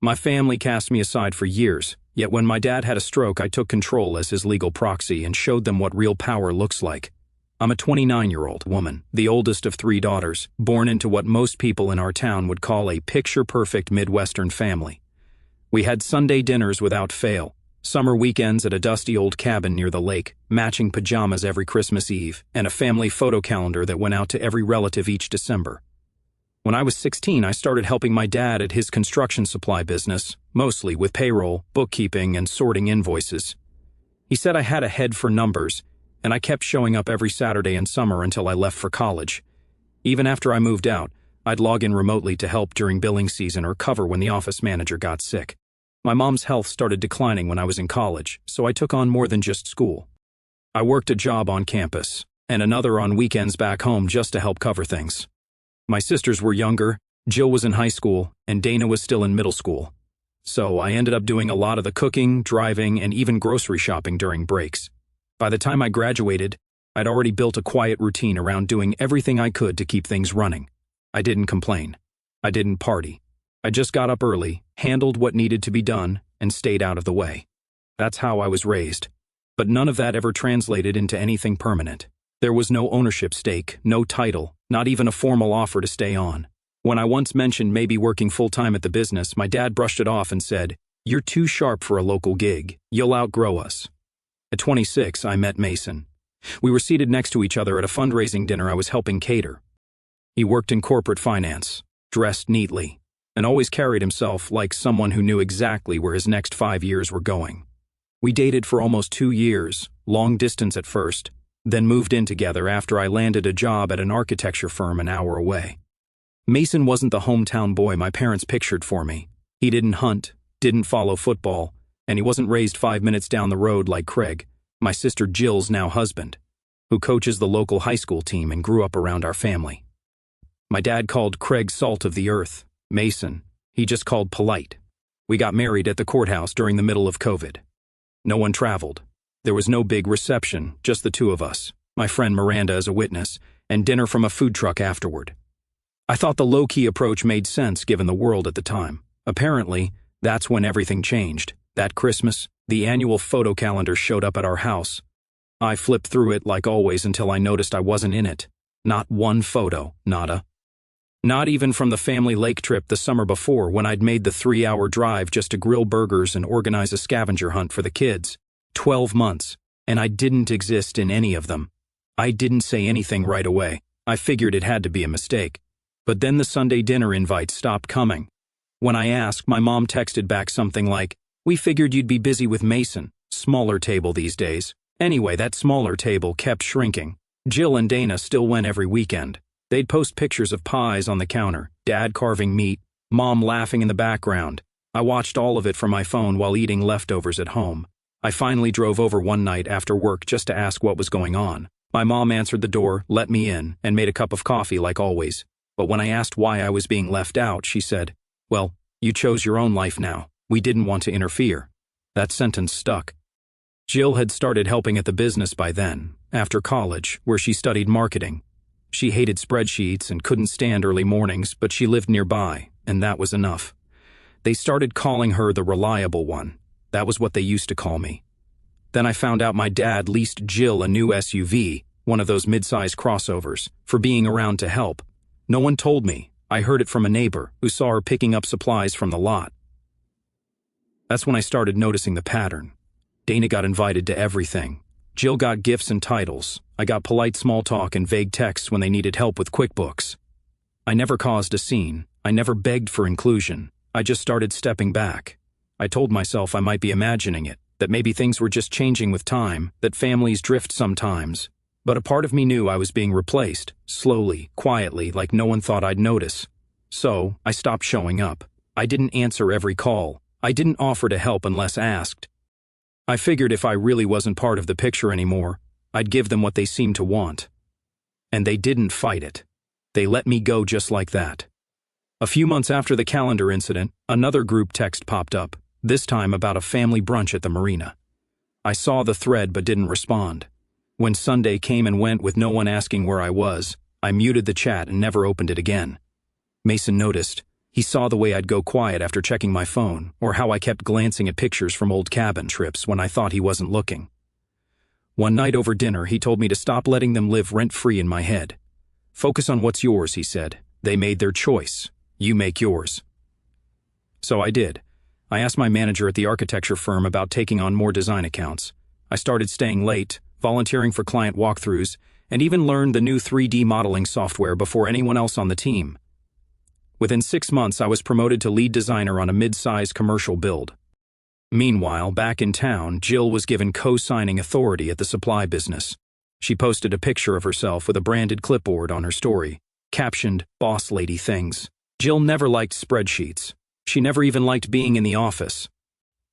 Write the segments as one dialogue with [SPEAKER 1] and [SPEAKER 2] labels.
[SPEAKER 1] My family cast me aside for years, yet when my dad had a stroke, I took control as his legal proxy and showed them what real power looks like. I'm a 29-year-old woman, the oldest of 3 daughters, born into what most people in our town would call a picture-perfect Midwestern family. We had Sunday dinners without fail, summer weekends at a dusty old cabin near the lake, matching pajamas every Christmas Eve, and a family photo calendar that went out to every relative each December. When I was 16, I started helping my dad at his construction supply business, mostly with payroll, bookkeeping, and sorting invoices. He said I had a head for numbers, and I kept showing up every Saturday in summer until I left for college. Even after I moved out, I'd log in remotely to help during billing season or cover when the office manager got sick. My mom's health started declining when I was in college, so I took on more than just school. I worked a job on campus, and another on weekends back home just to help cover things. My sisters were younger, Jill was in high school, and Dana was still in middle school. So I ended up doing a lot of the cooking, driving, and even grocery shopping during breaks. By the time I graduated, I'd already built a quiet routine around doing everything I could to keep things running. I didn't complain. I didn't party. I just got up early, handled what needed to be done, and stayed out of the way. That's how I was raised. But none of that ever translated into anything permanent. There was no ownership stake, no title, not even a formal offer to stay on. When I once mentioned maybe working full-time at the business, my dad brushed it off and said, "You're too sharp for a local gig. You'll outgrow us." At 26, I met Mason. We were seated next to each other at a fundraising dinner I was helping cater. He worked in corporate finance, dressed neatly, and always carried himself like someone who knew exactly where his next 5 years were going. We dated for almost 2 years, long distance at first, then moved in together after I landed a job at an architecture firm an hour away. Mason wasn't the hometown boy my parents pictured for me. He didn't hunt, didn't follow football, and he wasn't raised 5 minutes down the road like Craig, my sister Jill's now husband, who coaches the local high school team and grew up around our family. My dad called Craig salt of the earth. Mason, he just called polite. We got married at the courthouse during the middle of COVID. No one traveled. There was no big reception, just the 2 of us, my friend Miranda as a witness, and dinner from a food truck afterward. I thought the low-key approach made sense given the world at the time. Apparently, that's when everything changed. That Christmas, the annual photo calendar showed up at our house. I flipped through it like always until I noticed I wasn't in it. Not one photo, nada. Not even from the family lake trip the summer before when I'd made the 3-hour drive just to grill burgers and organize a scavenger hunt for the kids. 12 months, and I didn't exist in any of them. I didn't say anything right away. I figured it had to be a mistake. But then the Sunday dinner invites stopped coming. When I asked, my mom texted back something like, "We figured you'd be busy with Mason. Smaller table these days." Anyway, that smaller table kept shrinking. Jill and Dana still went every weekend. They'd post pictures of pies on the counter, Dad carving meat, Mom laughing in the background. I watched all of it from my phone while eating leftovers at home. I finally drove over one night after work just to ask what was going on. My mom answered the door, let me in, and made a cup of coffee like always. But when I asked why I was being left out, she said, "Well, you chose your own life now. We didn't want to interfere." That sentence stuck. Jill had started helping at the business by then, after college, where she studied marketing. She hated spreadsheets and couldn't stand early mornings, but she lived nearby, and that was enough. They started calling her the reliable one. That was what they used to call me. Then I found out my dad leased Jill a new SUV, one of those mid-size crossovers, for being around to help. No one told me. I heard it from a neighbor who saw her picking up supplies from the lot. That's when I started noticing the pattern. Dana got invited to everything. Jill got gifts and titles. I got polite small talk and vague texts when they needed help with QuickBooks. I never caused a scene. I never begged for inclusion. I just started stepping back. I told myself I might be imagining it, that maybe things were just changing with time, that families drift sometimes. But a part of me knew I was being replaced, slowly, quietly, like no one thought I'd notice. So, I stopped showing up. I didn't answer every call. I didn't offer to help unless asked. I figured if I really wasn't part of the picture anymore, I'd give them what they seemed to want. And they didn't fight it. They let me go just like that. A few months after the calendar incident, another group text popped up, this time about a family brunch at the marina. I saw the thread but didn't respond. When Sunday came and went with no one asking where I was, I muted the chat and never opened it again. Mason noticed. He saw the way I'd go quiet after checking my phone, or how I kept glancing at pictures from old cabin trips when I thought he wasn't looking. One night over dinner, he told me to stop letting them live rent-free in my head. Focus on what's yours, he said. They made their choice. You make yours. So I did. I asked my manager at the architecture firm about taking on more design accounts. I started staying late, volunteering for client walkthroughs, and even learned the new 3D modeling software before anyone else on the team. Within 6 months, I was promoted to lead designer on a mid-size commercial build. Meanwhile, back in town, Jill was given co-signing authority at the supply business. She posted a picture of herself with a branded clipboard on her story, captioned, "Boss Lady Things." Jill never liked spreadsheets. She never even liked being in the office.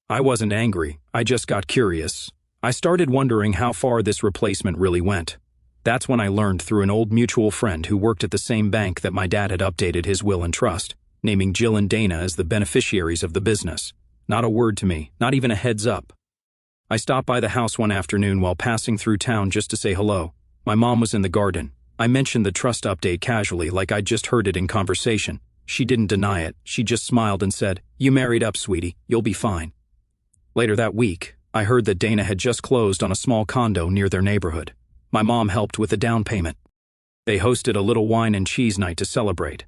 [SPEAKER 1] I wasn't angry, I just got curious. I started wondering how far this replacement really went. That's when I learned through an old mutual friend who worked at the same bank that my dad had updated his will and trust, naming Jill and Dana as the beneficiaries of the business. Not a word to me, not even a heads up. I stopped by the house one afternoon while passing through town just to say hello. My mom was in the garden. I mentioned the trust update casually, like I'd just heard it in conversation. She didn't deny it. She just smiled and said, "You married up, sweetie. You'll be fine." Later that week, I heard that Dana had just closed on a small condo near their neighborhood. My mom helped with the down payment. They hosted a little wine and cheese night to celebrate.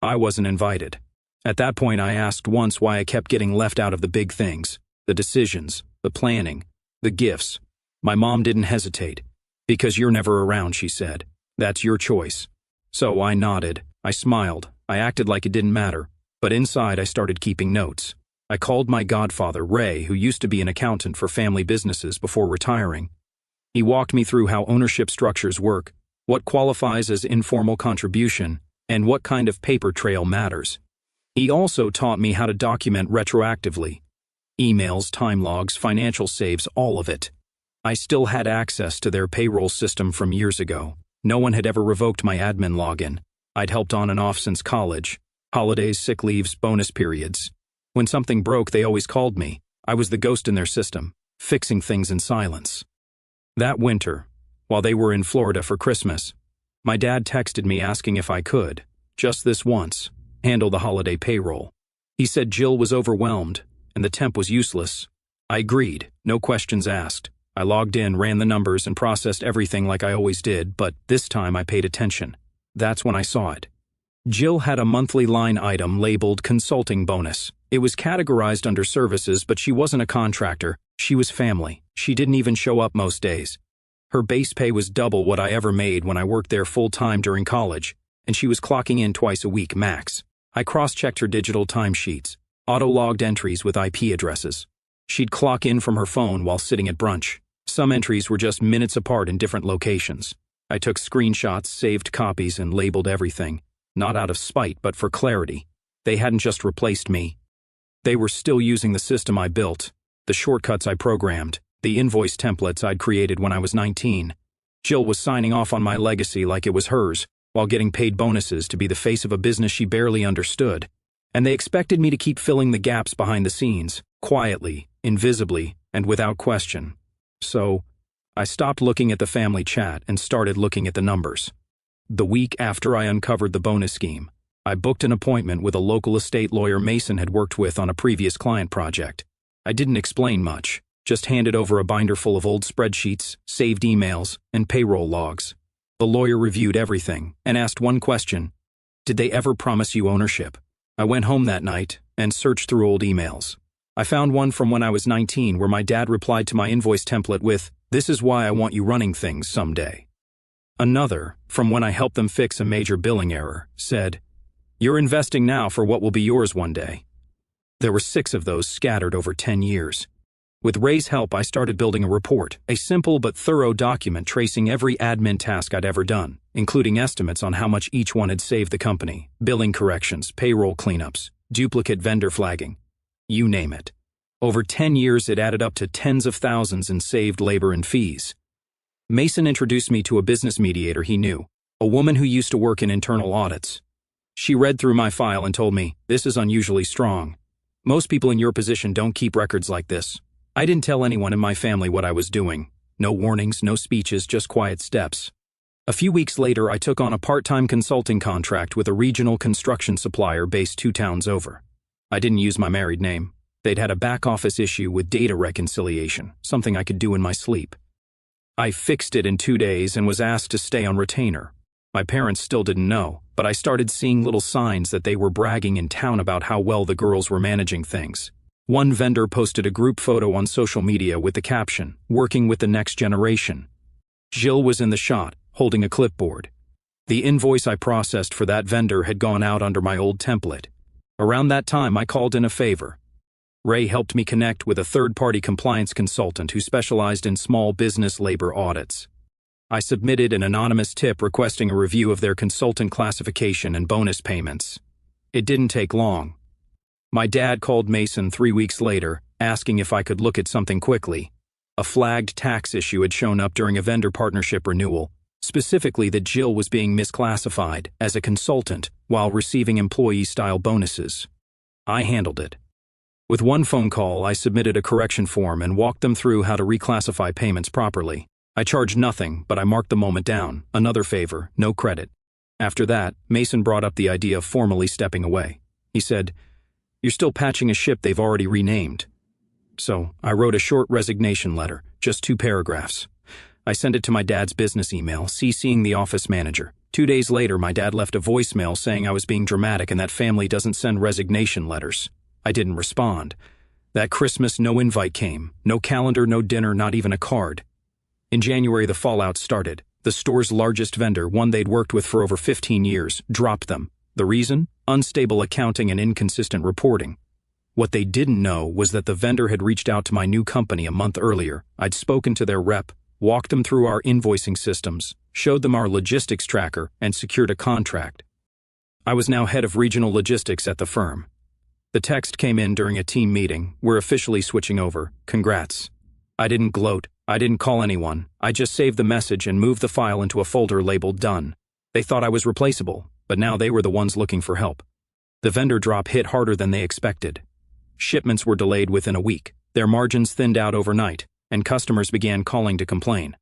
[SPEAKER 1] I wasn't invited. At that point, I asked once why I kept getting left out of the big things, the decisions, the planning, the gifts. My mom didn't hesitate. "Because you're never around," she said. "That's your choice." So I nodded. I smiled. I acted like it didn't matter. But inside, I started keeping notes. I called my godfather, Ray, who used to be an accountant for family businesses before retiring. He walked me through how ownership structures work, what qualifies as informal contribution, and what kind of paper trail matters. He also taught me how to document retroactively. Emails, time logs, financial saves, all of it. I still had access to their payroll system from years ago. No one had ever revoked my admin login. I'd helped on and off since college. Holidays, sick leaves, bonus periods. When something broke, they always called me. I was the ghost in their system, fixing things in silence. That winter, while they were in Florida for Christmas, my dad texted me asking if I could, just this once, handle the holiday payroll. He said Jill was overwhelmed, and the temp was useless. I agreed, no questions asked. I logged in, ran the numbers, and processed everything like I always did, but this time I paid attention. That's when I saw it. Jill had a monthly line item labeled consulting bonus. It was categorized under services, but she wasn't a contractor. She was family. She didn't even show up most days. Her base pay was double what I ever made when I worked there full-time during college, and she was clocking in twice a week max. I cross-checked her digital timesheets, auto-logged entries with IP addresses. She'd clock in from her phone while sitting at brunch. Some entries were just minutes apart in different locations. I took screenshots, saved copies, and labeled everything. Not out of spite, but for clarity. They hadn't just replaced me. They were still using the system I built, the shortcuts I programmed, the invoice templates I'd created when I was 19. Jill was signing off on my legacy like it was hers, while getting paid bonuses to be the face of a business she barely understood. And they expected me to keep filling the gaps behind the scenes, quietly, invisibly, and without question. So, I stopped looking at the family chat and started looking at the numbers. The week after I uncovered the bonus scheme, I booked an appointment with a local estate lawyer Mason had worked with on a previous client project. I didn't explain much, just handed over a binder full of old spreadsheets, saved emails, and payroll logs. The lawyer reviewed everything and asked one question: "Did they ever promise you ownership?" I went home that night and searched through old emails. I found one from when I was 19 where my dad replied to my invoice template with, "This is why I want you running things someday." Another, from when I helped them fix a major billing error, said, "You're investing now for what will be yours one day." There were 6 of those scattered over 10 years. With Ray's help, I started building a report, a simple but thorough document tracing every admin task I'd ever done, including estimates on how much each one had saved the company, billing corrections, payroll cleanups, duplicate vendor flagging, you name it. Over 10 years, it added up to tens of thousands in saved labor and fees. Mason introduced me to a business mediator he knew, a woman who used to work in internal audits. She read through my file and told me, "This is unusually strong. Most people in your position don't keep records like this." I didn't tell anyone in my family what I was doing. No warnings, no speeches, just quiet steps. A few weeks later, I took on a part-time consulting contract with a regional construction supplier based 2 towns over. I didn't use my married name. They'd had a back-office issue with data reconciliation, something I could do in my sleep. I fixed it in 2 days and was asked to stay on retainer. My parents still didn't know, but I started seeing little signs that they were bragging in town about how well the girls were managing things. One vendor posted a group photo on social media with the caption, "Working with the next generation." Jill was in the shot, holding a clipboard. The invoice I processed for that vendor had gone out under my old template. Around that time, I called in a favor. Ray helped me connect with a third-party compliance consultant who specialized in small business labor audits. I submitted an anonymous tip requesting a review of their consultant classification and bonus payments. It didn't take long. My dad called Mason 3 weeks later, asking if I could look at something quickly. A flagged tax issue had shown up during a vendor partnership renewal, specifically that Jill was being misclassified as a consultant while receiving employee-style bonuses. I handled it. With one phone call, I submitted a correction form and walked them through how to reclassify payments properly. I charged nothing, but I marked the moment down. Another favor, no credit. After that, Mason brought up the idea of formally stepping away. He said, "You're still patching a ship they've already renamed." So, I wrote a short resignation letter, just 2 paragraphs. I sent it to my dad's business email, CCing the office manager. 2 days later, my dad left a voicemail saying I was being dramatic and that family doesn't send resignation letters. I didn't respond. That Christmas, no invite came. No calendar, no dinner, not even a card. In January, the fallout started. The store's largest vendor, one they'd worked with for over 15 years, dropped them. The reason? Unstable accounting and inconsistent reporting. What they didn't know was that the vendor had reached out to my new company a month earlier. I'd spoken to their rep, walked them through our invoicing systems, showed them our logistics tracker, and secured a contract. I was now head of regional logistics at the firm. The text came in during a team meeting. "We're officially switching over. Congrats." I didn't gloat. I didn't call anyone. I just saved the message and moved the file into a folder labeled "Done." They thought I was replaceable, but now they were the ones looking for help. The vendor drop hit harder than they expected. Shipments were delayed within a week. Their margins thinned out overnight, and customers began calling to complain.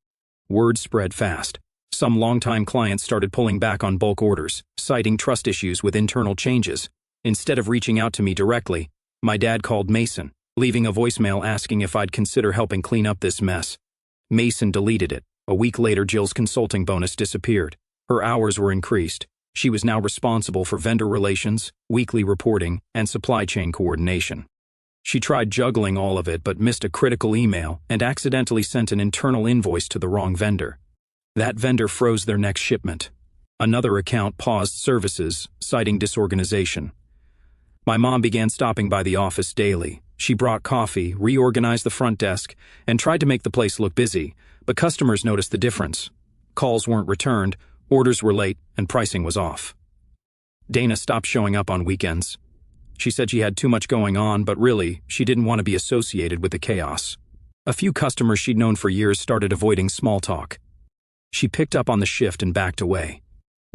[SPEAKER 1] Word spread fast. Some longtime clients started pulling back on bulk orders, citing trust issues with internal changes. Instead of reaching out to me directly, my dad called Mason, leaving a voicemail asking if I'd consider helping clean up this mess. Mason deleted it. A week later, Jill's consulting bonus disappeared. Her hours were increased. She was now responsible for vendor relations, weekly reporting, and supply chain coordination. She tried juggling all of it but missed a critical email and accidentally sent an internal invoice to the wrong vendor. That vendor froze their next shipment. Another account paused services, citing disorganization. My mom began stopping by the office daily. She brought coffee, reorganized the front desk, and tried to make the place look busy, but customers noticed the difference. Calls weren't returned, orders were late, and pricing was off. Dana stopped showing up on weekends. She said she had too much going on, but really, she didn't want to be associated with the chaos. A few customers she'd known for years started avoiding small talk. She picked up on the shift and backed away.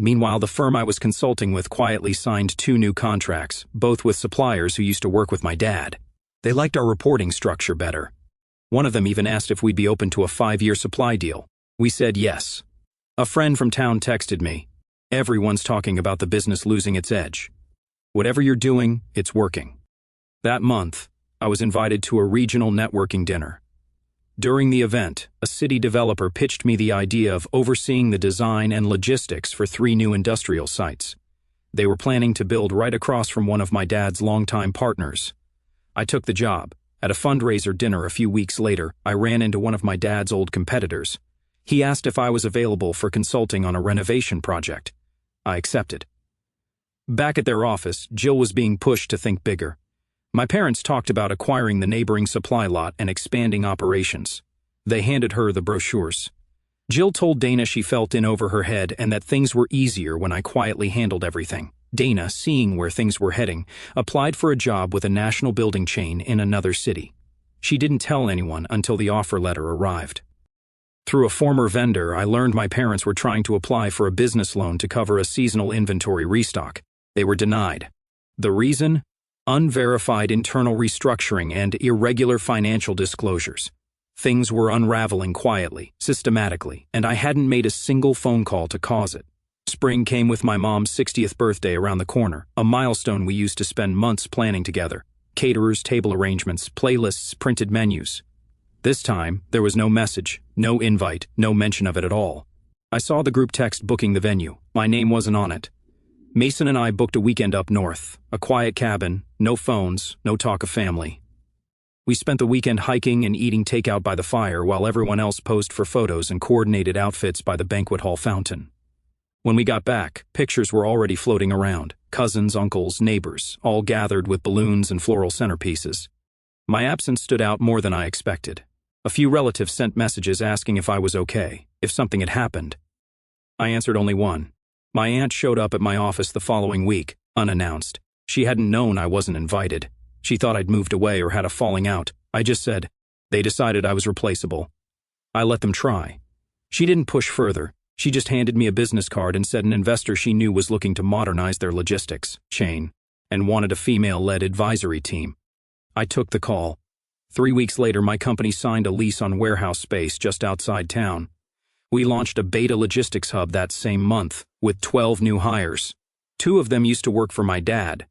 [SPEAKER 1] Meanwhile, the firm I was consulting with quietly signed 2 new contracts, both with suppliers who used to work with my dad. They liked our reporting structure better. One of them even asked if we'd be open to a 5-year supply deal. We said yes. A friend from town texted me, "Everyone's talking about the business losing its edge. Whatever you're doing, it's working." That month, I was invited to a regional networking dinner. During the event, a city developer pitched me the idea of overseeing the design and logistics for 3 new industrial sites. They were planning to build right across from one of my dad's longtime partners. I took the job. At a fundraiser dinner a few weeks later, I ran into one of my dad's old competitors. He asked if I was available for consulting on a renovation project. I accepted. Back at their office, Jill was being pushed to think bigger. My parents talked about acquiring the neighboring supply lot and expanding operations. They handed her the brochures. Jill told Dana she felt in over her head and that things were easier when I quietly handled everything. Dana, seeing where things were heading, applied for a job with a national building chain in another city. She didn't tell anyone until the offer letter arrived. Through a former vendor, I learned my parents were trying to apply for a business loan to cover a seasonal inventory restock. They were denied. The reason? Unverified internal restructuring and irregular financial disclosures. Things were unraveling quietly, systematically, and I hadn't made a single phone call to cause it. Spring came with my mom's 60th birthday around the corner, a milestone we used to spend months planning together. Caterers, table arrangements, playlists, printed menus. This time, there was no message, no invite, no mention of it at all. I saw the group text booking the venue. My name wasn't on it. Mason and I booked a weekend up north, a quiet cabin, no phones, no talk of family. We spent the weekend hiking and eating takeout by the fire while everyone else posed for photos and coordinated outfits by the banquet hall fountain. When we got back, pictures were already floating around. Cousins, uncles, neighbors, all gathered with balloons and floral centerpieces. My absence stood out more than I expected. A few relatives sent messages asking if I was okay, if something had happened. I answered only one. My aunt showed up at my office the following week, unannounced. She hadn't known I wasn't invited. She thought I'd moved away or had a falling out. I just said, they decided I was replaceable. I let them try. She didn't push further. She just handed me a business card and said an investor she knew was looking to modernize their logistics chain and wanted a female-led advisory team. I took the call. 3 weeks later, my company signed a lease on warehouse space just outside town. We launched a beta logistics hub that same month, with 12 new hires. 2 of them used to work for my dad.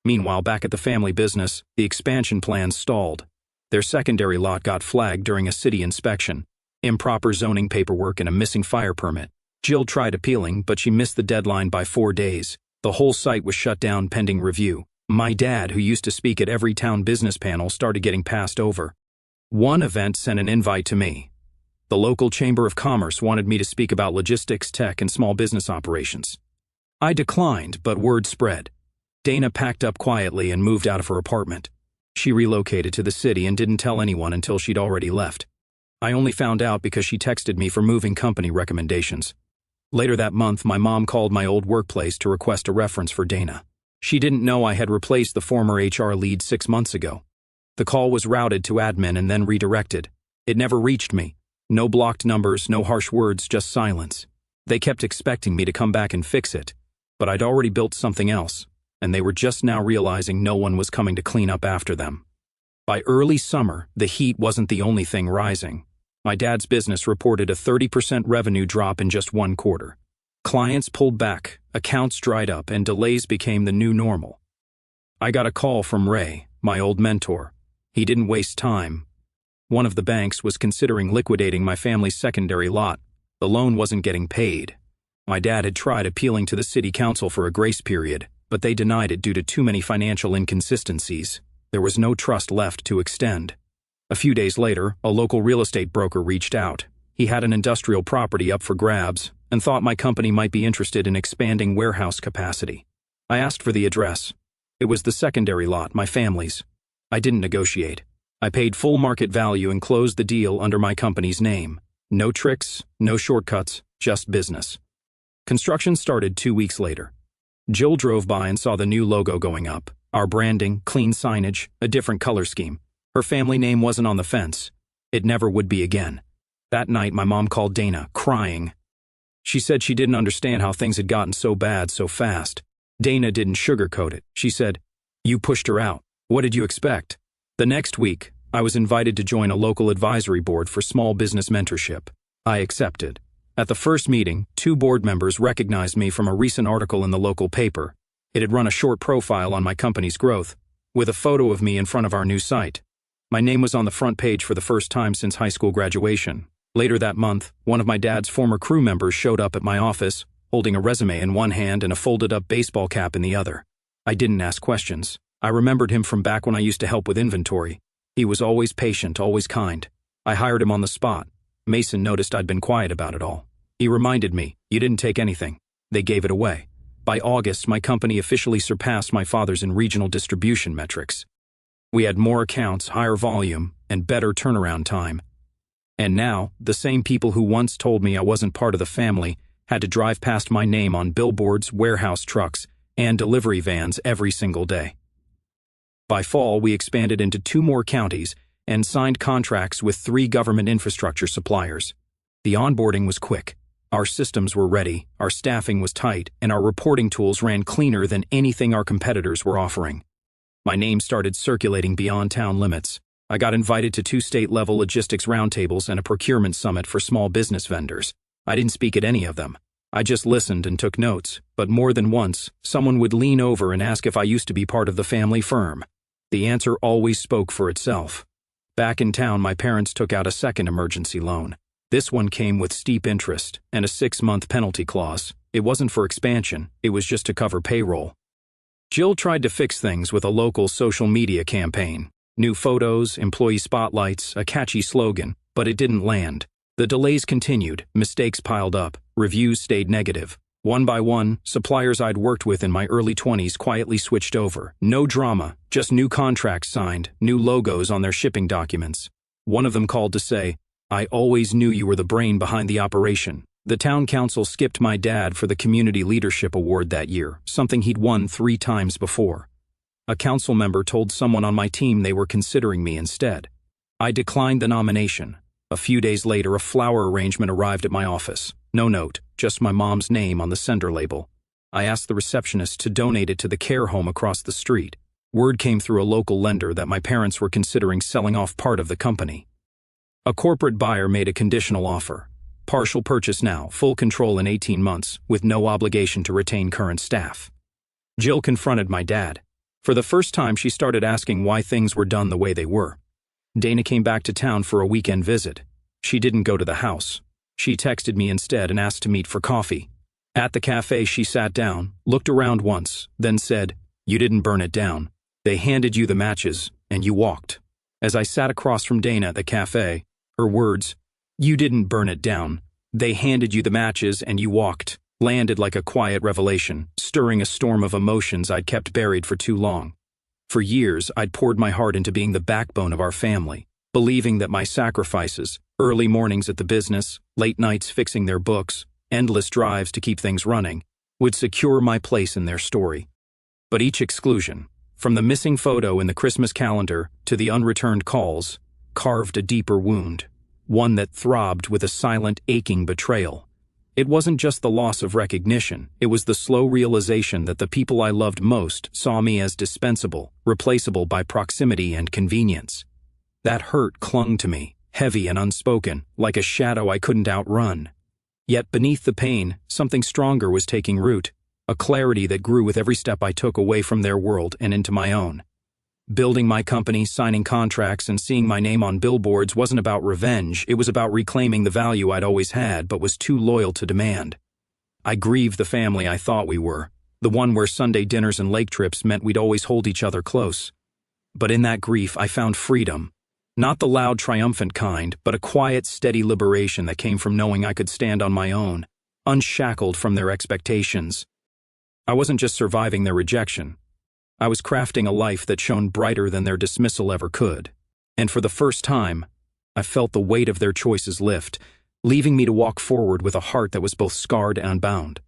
[SPEAKER 1] Meanwhile, back at the family business, the expansion plans stalled. Their secondary lot got flagged during a city inspection. Improper zoning paperwork and a missing fire permit. Jill tried appealing, but she missed the deadline by 4 days. The whole site was shut down pending review. My dad, who used to speak at every town business panel, started getting passed over. One event sent an invite to me. The local Chamber of Commerce wanted me to speak about logistics, tech, and small business operations. I declined, but word spread. Dana packed up quietly and moved out of her apartment. She relocated to the city and didn't tell anyone until she'd already left. I only found out because she texted me for moving company recommendations. Later that month, my mom called my old workplace to request a reference for Dana. She didn't know I had replaced the former HR lead 6 months ago. The call was routed to admin and then redirected. It never reached me. No blocked numbers, no harsh words, just silence. They kept expecting me to come back and fix it, but I'd already built something else, and they were just now realizing no one was coming to clean up after them. By early summer, the heat wasn't the only thing rising. My dad's business reported a 30% revenue drop in just 1 quarter. Clients pulled back, accounts dried up, and delays became the new normal. I got a call from Ray, my old mentor. He didn't waste time. One of the banks was considering liquidating my family's secondary lot. The loan wasn't getting paid. My dad had tried appealing to the city council for a grace period, but they denied it due to too many financial inconsistencies. There was no trust left to extend. A few days later, a local real estate broker reached out. He had an industrial property up for grabs and thought my company might be interested in expanding warehouse capacity. I asked for the address. It was the secondary lot, my family's. I didn't negotiate. I paid full market value and closed the deal under my company's name. No tricks, no shortcuts, just business. Construction started 2 weeks later. Jill drove by and saw the new logo going up. Our branding, clean signage, a different color scheme. Her family name wasn't on the fence. It never would be again. That night, my mom called Dana, crying. She said she didn't understand how things had gotten so bad so fast. Dana didn't sugarcoat it. She said, "You pushed her out. What did you expect?" The next week, I was invited to join a local advisory board for small business mentorship. I accepted. At the first meeting, 2 board members recognized me from a recent article in the local paper. It had run a short profile on my company's growth, with a photo of me in front of our new site. My name was on the front page for the first time since high school graduation. Later that month, one of my dad's former crew members showed up at my office, holding a resume in one hand and a folded-up baseball cap in the other. I didn't ask questions. I remembered him from back when I used to help with inventory. He was always patient, always kind. I hired him on the spot. Mason noticed I'd been quiet about it all. He reminded me, "You didn't take anything. They gave it away." By August, my company officially surpassed my father's in regional distribution metrics. We had more accounts, higher volume, and better turnaround time. And now, the same people who once told me I wasn't part of the family had to drive past my name on billboards, warehouse trucks, and delivery vans every single day. By fall, we expanded into 2 more counties and signed contracts with 3 government infrastructure suppliers. The onboarding was quick. Our systems were ready, our staffing was tight, and our reporting tools ran cleaner than anything our competitors were offering. My name started circulating beyond town limits. I got invited to 2 state-level logistics roundtables and a procurement summit for small business vendors. I didn't speak at any of them. I just listened and took notes, but more than once, someone would lean over and ask if I used to be part of the family firm. The answer always spoke for itself. Back in town, my parents took out a second emergency loan. This one came with steep interest and a 6-month penalty clause. It wasn't for expansion, it was just to cover payroll. Jill tried to fix things with a local social media campaign. New photos, employee spotlights, a catchy slogan, but it didn't land. The delays continued, mistakes piled up, reviews stayed negative. One by one, suppliers I'd worked with in my early 20s quietly switched over. No drama, just new contracts signed, new logos on their shipping documents. One of them called to say, "I always knew you were the brain behind the operation." The town council skipped my dad for the Community Leadership Award that year, something he'd won 3 times before. A council member told someone on my team they were considering me instead. I declined the nomination. A few days later, a flower arrangement arrived at my office. No note, just my mom's name on the sender label. I asked the receptionist to donate it to the care home across the street. Word came through a local lender that my parents were considering selling off part of the company. A corporate buyer made a conditional offer. Partial purchase now, full control in 18 months, with no obligation to retain current staff. Jill confronted my dad. For the first time, she started asking why things were done the way they were. Dana came back to town for a weekend visit. She didn't go to the house. She texted me instead and asked to meet for coffee. At the cafe, she sat down, looked around once, then said, "You didn't burn it down. They handed you the matches, and you walked." As I sat across from Dana at the cafe, her words, "You didn't burn it down. They handed you the matches and you walked," landed like a quiet revelation, stirring a storm of emotions I'd kept buried for too long. For years, I'd poured my heart into being the backbone of our family, believing that my sacrifices, early mornings at the business, late nights fixing their books, endless drives to keep things running, would secure my place in their story. But each exclusion, from the missing photo in the Christmas calendar to the unreturned calls, carved a deeper wound, one that throbbed with a silent, aching betrayal. It wasn't just the loss of recognition, it was the slow realization that the people I loved most saw me as dispensable, replaceable by proximity and convenience. That hurt clung to me, heavy and unspoken, like a shadow I couldn't outrun. Yet beneath the pain, something stronger was taking root, a clarity that grew with every step I took away from their world and into my own. Building my company, signing contracts, and seeing my name on billboards wasn't about revenge, it was about reclaiming the value I'd always had but was too loyal to demand. I grieved the family I thought we were, the one where Sunday dinners and lake trips meant we'd always hold each other close. But in that grief, I found freedom. Not the loud, triumphant kind, but a quiet, steady liberation that came from knowing I could stand on my own, unshackled from their expectations. I wasn't just surviving their rejection. I was crafting a life that shone brighter than their dismissal ever could. And for the first time, I felt the weight of their choices lift, leaving me to walk forward with a heart that was both scarred and unbound.